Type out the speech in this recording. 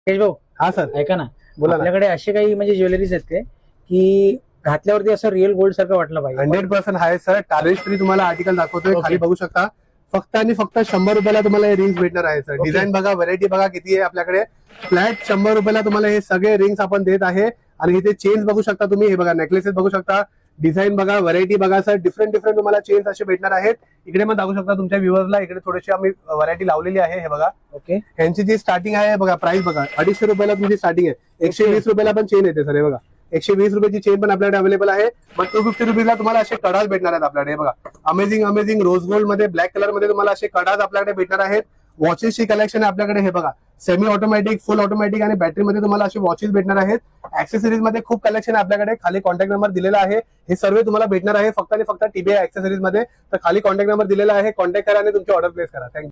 तेज भाऊ, हा सर, ऐका ना, बोला ना. आपल्याकडे असे काही म्हणजे ज्वेलरीज आहेत काय की घातल्यावरती असं रिअल गोल्ड सारखं वाटलं पाहिजे? 100% आहे सर. टार्निश फ्री तुम्हाला आर्टिकल दाखवतोय, Okay. खाली बघू शकता. फक्त आणि फक्त 100 रुपयाला तुम्हाला हे रिंग्स भेटणार आहे सर. Okay. डिझाईन बघा, व्हरायटी बघा किती आहे आपल्याकडे. फ्लॅट 100 रुपयाला तुम्हाला हे सगळे रिंग्स आपण देत आहे. आणि इथे चेन्स बघू शकता तुम्ही, हे बघा नेकलेसेस बघू शकता, डिझाईन बघा, व्हरायटी बघा सर. डिफरंट तुम्हाला चेन्स असे भेटणार आहेत. इकडे पण दाखवू शकता तुमच्या व्ह्युअर्सला. इकडे थोडीशी आम्ही व्हरायटी लावलेली आहे, हे बघा. ओके. यांची जी स्टार्टिंग आहे बघा, प्राइस बघा, 250 रुपयाला तुमची स्टार्टिंग आहे. 120 रुपयाला पण चेन येते सर, हे बघा. 120 रुपयाची चेन पण आपल्याकडे अवेलेबल आहे. पण 250 रुपीजला तुम्हाला असे कडाच भेटणार आहेत आपल्याकडे, हे बघा. अमेझिंग रोज गोल्ड मध्ये, ब्लॅक कलर मध्ये तुम्हाला असे कडाच आपल्याकडे भेटणार आहेत. वॉचेसची कलेक्शन आहे आपल्याकडे, हे बघा. सेमी ऑटोमॅटिक, फुल ऑटोमॅटिक आणि बॅटरी मध्ये तुम्हाला असे वॉचेस भेटणार आहेत. ऍक्सेसरीज मध्ये खूप कलेक्शन आहे आपल्याकडे. खाली कॉन्टॅक्ट नंबर दिलेला आहे. हे सर्व तुम्हाला भेटणार आहे फक्त आणि फक्त टीबीआय ऍक्सेसरीज मध्ये. तर खाली कॉन्टॅक्ट नंबर दिलेला आहे, कॉन्टॅक्ट करा आणि तुमची ऑर्डर प्लेस करा. थँक्यू.